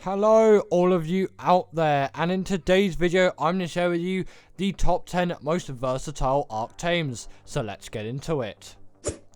Hello all of you out there, and in today's video I'm going to share with you the top 10 most versatile Ark Tames, so let's get into it.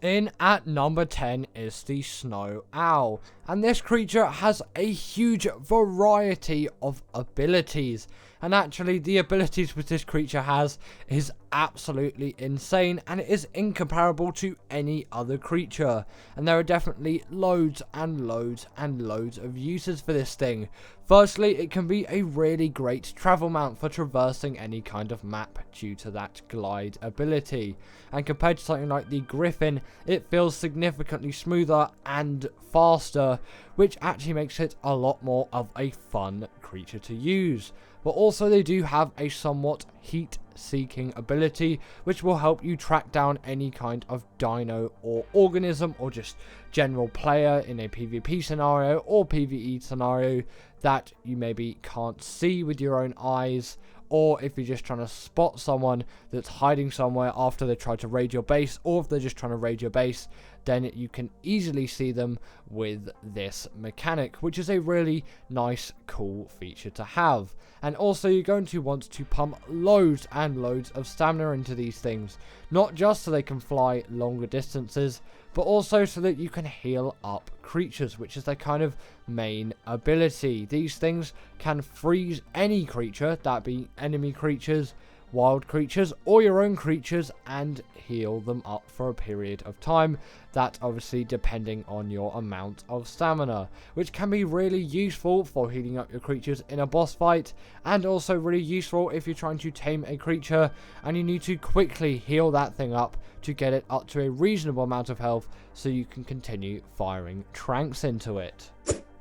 In at number 10 is the Snow Owl, and this creature has a huge variety of abilities, and actually the abilities which this creature has is absolutely insane, and it is incomparable to any other creature, and there are definitely loads and loads and loads of uses for this thing. Firstly, it can be a really great travel mount for traversing any kind of map due to that glide ability, and compared to something like the Griffin, it feels significantly smoother and faster, which actually makes it a lot more of a fun creature to use. But also they do have a somewhat heat-seeking ability, which will help you track down any kind of dino or organism or just general player in a PvP scenario or PvE scenario that you maybe can't see with your own eyes, or if you're just trying to spot someone that's hiding somewhere after they try to raid your base, or if they're just trying to raid your base, then you can easily see them with this mechanic, which is a really nice, cool feature to have. And also you're going to want to pump loads and loads of stamina into these things, not just so they can fly longer distances, but also so that you can heal up creatures, which is their kind of main ability. These things can freeze any creature, that be enemy creatures, wild creatures, or your own creatures, and heal them up for a period of time, that obviously depending on your amount of stamina, which can be really useful for healing up your creatures in a boss fight, and also really useful if you're trying to tame a creature and you need to quickly heal that thing up to get it up to a reasonable amount of health so you can continue firing tranks into it.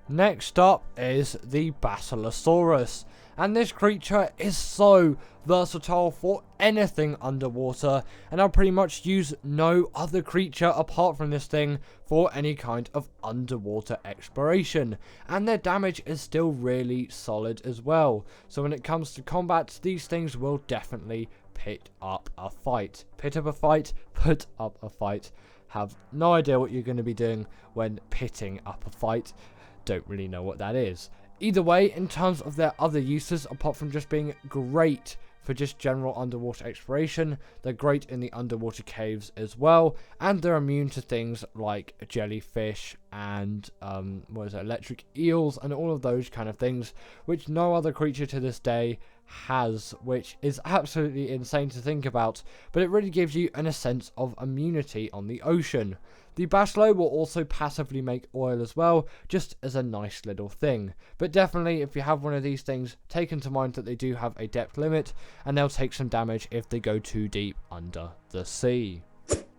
Next up is the Basilosaurus, and this creature is so versatile for anything underwater, and I'll pretty much use no other creature apart from this thing for any kind of underwater exploration, and their damage is still really solid as well. So when it comes to combat, these things will definitely put up a fight. Have no idea what you're going to be doing when pitting up a fight. Don't really know what that is. Either way, in terms of their other uses, apart from just being great for just general underwater exploration, they're great in the underwater caves as well, and they're immune to things like jellyfish and electric eels and all of those kind of things, which no other creature to this day has, which is absolutely insane to think about, but it really gives you a sense of immunity on the ocean. The Basilo will also passively make oil as well, just as a nice little thing. But definitely, if you have one of these things, take into mind that they do have a depth limit, and they'll take some damage if they go too deep under the sea.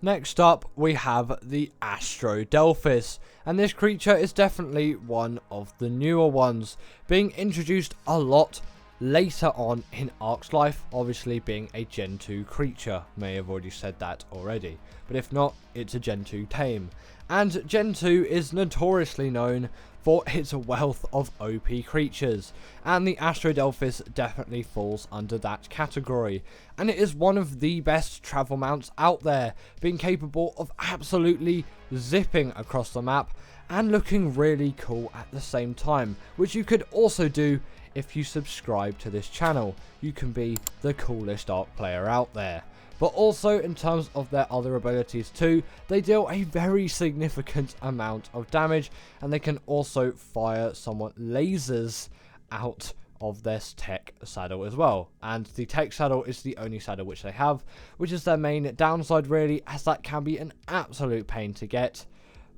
Next up, we have the Asterid Delphus, and this creature is definitely one of the newer ones, being introduced a lot later on in Ark's life, obviously being a Gen 2 creature. May have already said that already, but if not, it's a Gen 2 tame. And Gen 2 is notoriously known for its wealth of OP creatures, and the Asterid Delphus definitely falls under that category, and it is one of the best travel mounts out there, being capable of absolutely zipping across the map and looking really cool at the same time, which you could also do if you subscribe to this channel. You can be the coolest Ark player out there. But also, in terms of their other abilities too, they deal a very significant amount of damage, and they can also fire somewhat lasers out of their tech saddle as well. And the tech saddle is the only saddle which they have, which is their main downside really, as that can be an absolute pain to get.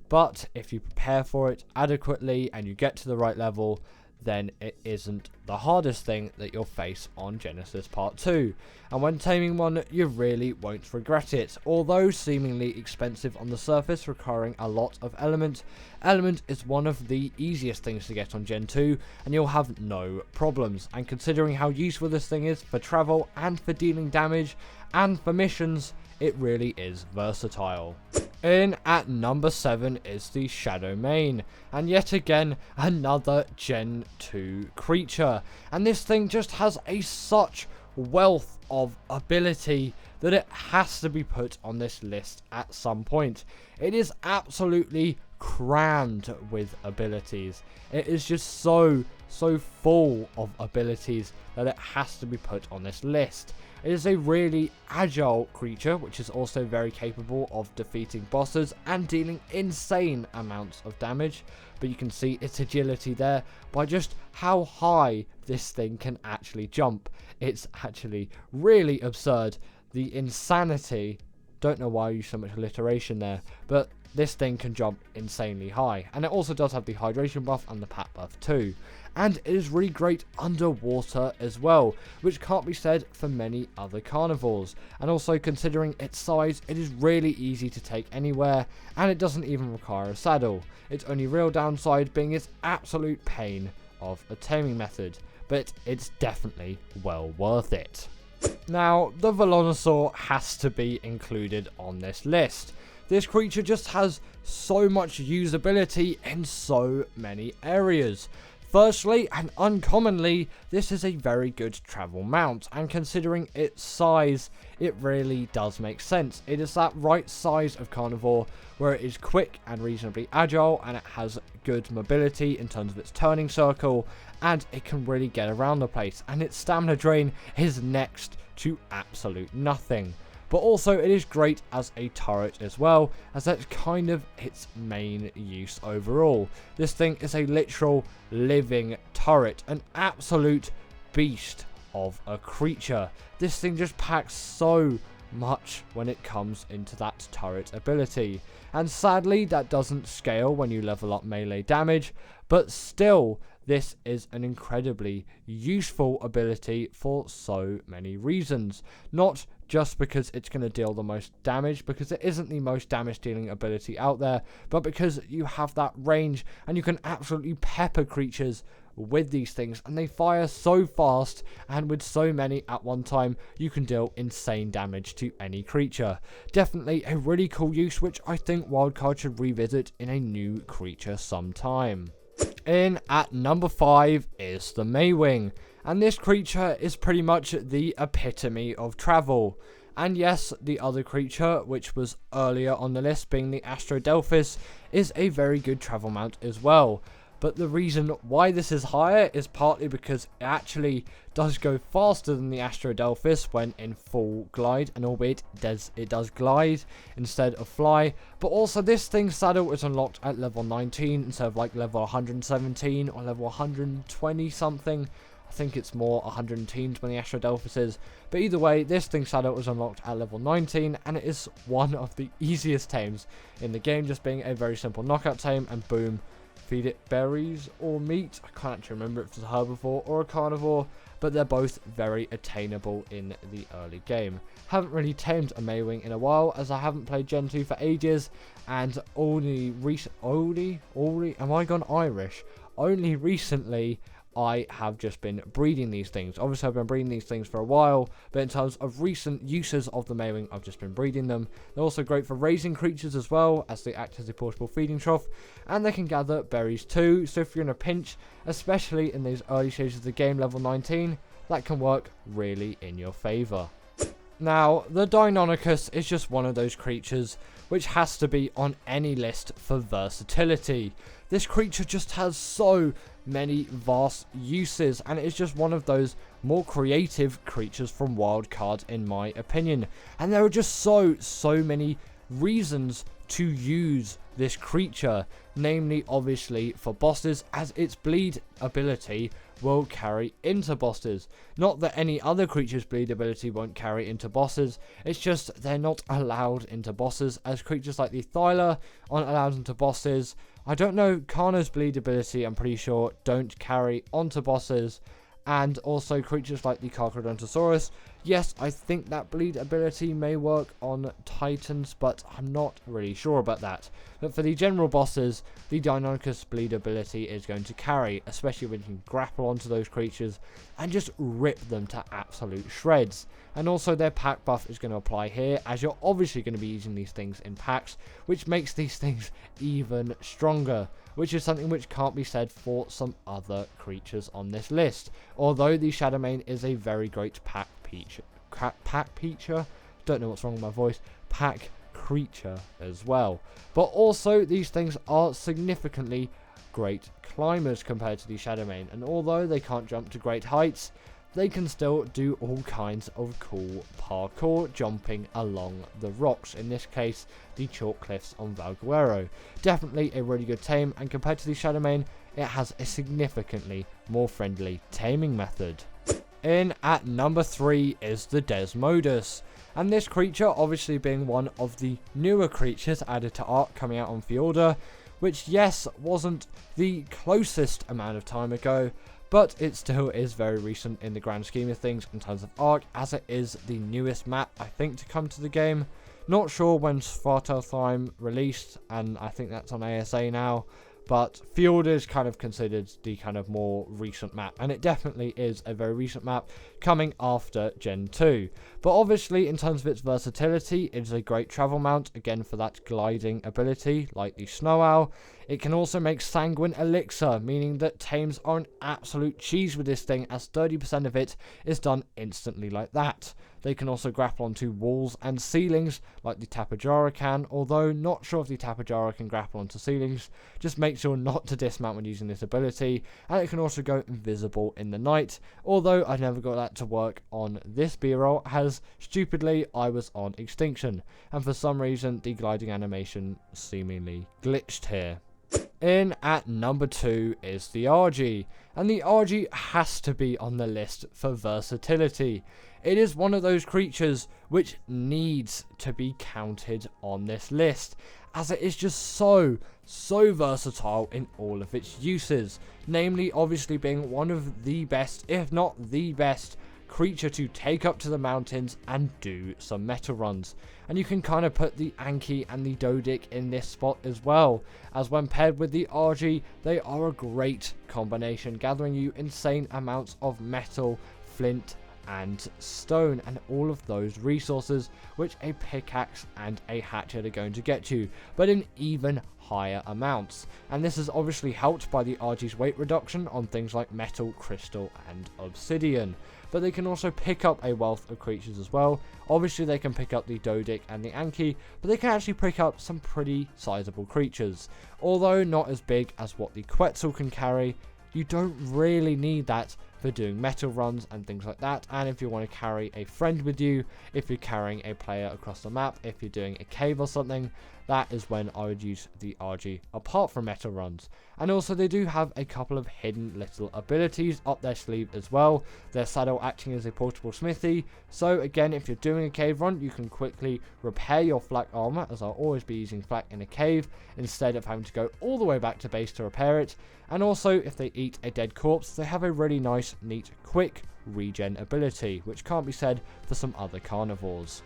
But if you prepare for it adequately and you get to the right level, then it isn't the hardest thing that you'll face on Genesis Part 2. And when taming one, you really won't regret it. Although seemingly expensive on the surface, requiring a lot of element is one of the easiest things to get on Gen 2, and you'll have no problems. And considering how useful this thing is for travel and for dealing damage and for missions, it really is versatile. In at number 7 is the Shadowmane, and yet again another Gen 2 creature, and this thing just has such wealth of ability that it has to be put on this list at some point. It is absolutely crammed with abilities. It is just so full of abilities that it has to be put on this list. It is a really agile creature, which is also very capable of defeating bosses and dealing insane amounts of damage. But you can see its agility there by just how high this thing can actually jump. It's actually really absurd. The insanity, don't know why I use so much alliteration there, but this thing can jump insanely high. And it also does have the hydration buff and the pack buff too. And it is really great underwater as well, which can't be said for many other carnivores. And also, considering its size, it is really easy to take anywhere, and it doesn't even require a saddle. Its only real downside being its absolute pain of a taming method, but it's definitely well worth it. Now, the Velonasaur has to be included on this list. This creature just has so much usability in so many areas. Firstly, and uncommonly, this is a very good travel mount, and considering its size, it really does make sense. It is that right size of carnivore where it is quick and reasonably agile, and it has good mobility in terms of its turning circle, and it can really get around the place, and its stamina drain is next to absolute nothing. But also it is great as a turret as well, as that's kind of its main use overall. This thing is a literal living turret, an absolute beast of a creature. This thing just packs so much when it comes into that turret ability. And sadly that doesn't scale when you level up melee damage, but still this is an incredibly useful ability for so many reasons. Not just because it's going to deal the most damage, because it isn't the most damage dealing ability out there, but because you have that range and you can absolutely pepper creatures with these things, and they fire so fast, and with so many at one time you can deal insane damage to any creature. Definitely a really cool use, which I think Wildcard should revisit in a new creature sometime. In at number 5 is the Mwing, and this creature is pretty much the epitome of travel. And yes, the other creature, which was earlier on the list being the Asterid Delphus, is a very good travel mount as well. But the reason why this is higher is partly because it actually does go faster than the Asterid Delphus when in full glide, and albeit it does glide instead of fly. But also this thing's saddle is unlocked at level 19 instead of like level 117 or level 120 something. I think it's more 110s when the Asterid Delphus is. But either way, this thing's saddle is unlocked at level 19, and it is one of the easiest tames in the game, just being a very simple knockout tame, and boom, feed it berries or meat. I can't actually remember if it's a herbivore or a carnivore, but they're both very attainable in the early game. Haven't really tamed a Mwing in a while, as I haven't played Gen 2 for ages, and only recently I have just been breeding these things. Obviously I've been breeding these things for a while, but in terms of recent uses of the Mwing, I've just been breeding them. They're also great for raising creatures as well, as they act as a portable feeding trough, and they can gather berries too, so if you're in a pinch, especially in these early stages of the game, level 19, that can work really in your favour. Now, the Deinonychus is just one of those creatures which has to be on any list for versatility. This creature just has so many vast uses, and it is just one of those more creative creatures from Wildcard in my opinion. And there are just so many reasons to use this creature, namely obviously for bosses, as its bleed ability will carry into bosses. Not that any other creature's bleed ability won't carry into bosses, it's just they're not allowed into bosses, as creatures like the Thyla aren't allowed into bosses. I don't know, Karna's bleed ability, I'm pretty sure, don't carry onto bosses. And also creatures like the Basilosaurus. Yes, I think that bleed ability may work on Titans, but I'm not really sure about that. But for the general bosses, the Deinonychus bleed ability is going to carry, especially when you can grapple onto those creatures and just rip them to absolute shreds. And also their pack buff is going to apply here, as you're obviously going to be using these things in packs, which makes these things even stronger, which is something which can't be said for some other creatures on this list. Although the Shadowmane is a very great pack creature, creature as well. But also these things are significantly great climbers compared to the Shadowmane, and although they can't jump to great heights, they can still do all kinds of cool parkour jumping along the rocks, in this case the chalk cliffs on Valguero. Definitely a really good tame, and compared to the Shadowmane, it has a significantly more friendly taming method. In at number 3 is the Desmodus, and this creature obviously being one of the newer creatures added to Ark coming out on Fjorda, which yes wasn't the closest amount of time ago, but it still is very recent in the grand scheme of things in terms of Ark, as it is the newest map I think to come to the game. Not sure when Svartalfheim released, and I think that's on ASA now, but Fjord is kind of considered the kind of more recent map, and it definitely is a very recent map coming after Gen 2. But obviously in terms of its versatility, it is a great travel mount, again for that gliding ability like the Snow Owl. It can also make Sanguine Elixir, meaning that tames are an absolute cheese with this thing, as 30% of it is done instantly like that. They can also grapple onto walls and ceilings like the Tapejara can, although not sure if the Tapejara can grapple onto ceilings. Just make sure not to dismount when using this ability, and it can also go invisible in the night, although I never got that to work on this B-roll, as stupidly I was on extinction, and for some reason the gliding animation seemingly glitched here. In at number 2 is the RG, and the RG has to be on the list for versatility. It is one of those creatures which needs to be counted on this list, as it is just so versatile in all of its uses, namely obviously being one of the best, if not the best, creature to take up to the mountains and do some meta runs. And you can kind of put the Anki and the Dodic in this spot as well, as when paired with the RG, they are a great combination, gathering you insane amounts of metal, flint and stone, and all of those resources which a pickaxe and a hatchet are going to get you, but in even higher amounts. And this is obviously helped by the RG's weight reduction on things like metal, crystal and obsidian. But they can also pick up a wealth of creatures as well. Obviously they can pick up the Dodic and the Anki, but they can actually pick up some pretty sizable creatures. Although not as big as what the Quetzal can carry, you don't really need that for doing metal runs and things like that. And if you want to carry a friend with you, if you're carrying a player across the map, if you're doing a cave or something, that is when I would use the RG apart from metal runs. And also they do have a couple of hidden little abilities up their sleeve as well, their saddle acting as a portable smithy. So again, if you're doing a cave run, you can quickly repair your flak armor, as I'll always be using flak in a cave instead of having to go all the way back to base to repair it. And also if they eat a dead corpse, they have a really nice, neat, quick regen ability, which can't be said for some other carnivores.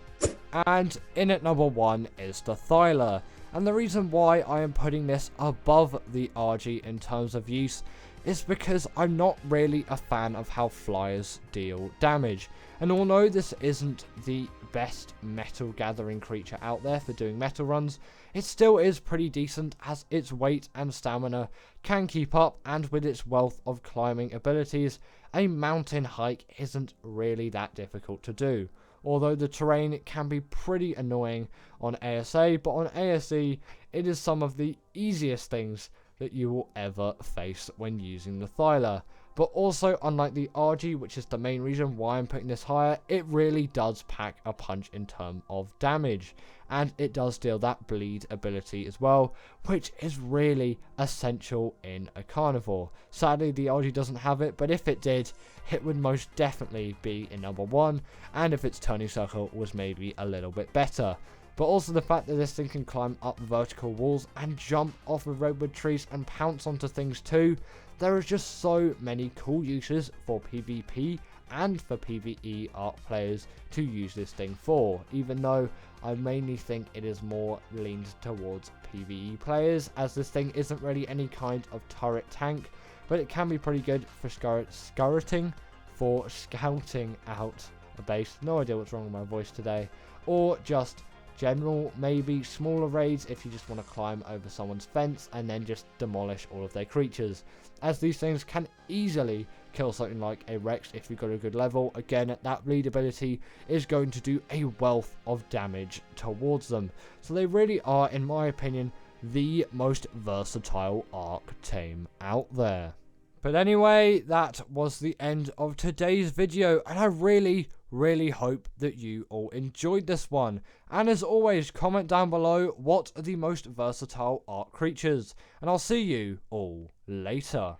And in at number 1 is the Thyla, and the reason why I am putting this above the RG in terms of use is because I'm not really a fan of how flyers deal damage. And although this isn't the best metal gathering creature out there for doing metal runs, it still is pretty decent, as its weight and stamina can keep up, and with its wealth of climbing abilities, a mountain hike isn't really that difficult to do. Although the terrain can be pretty annoying on ASA, but on ASE it is some of the easiest things that you will ever face when using the Thyla. But also, unlike the RG, which is the main reason why I'm putting this higher, it really does pack a punch in terms of damage. And it does deal that bleed ability as well, which is really essential in a carnivore. Sadly, the RG doesn't have it, but if it did, it would most definitely be in number 1, and if its turning circle was maybe a little bit better. But also the fact that this thing can climb up vertical walls and jump off of redwood trees and pounce onto things too. There are just so many cool uses for PvP and for PvE Ark players to use this thing for, even though I mainly think it is more leaned towards PvE players, as this thing isn't really any kind of turret tank, but it can be pretty good for scouting out a base. No idea what's wrong with my voice today. Or just general, maybe smaller raids if you just want to climb over someone's fence and then just demolish all of their creatures, as these things can easily kill something like a Rex if you've got a good level. Again, that bleed ability is going to do a wealth of damage towards them. So they really are, in my opinion, the most versatile Ark Tame out there. But anyway, that was the end of today's video, and I really hope that you all enjoyed this one. And as always, comment down below what are the most versatile Ark creatures, and I'll see you all later.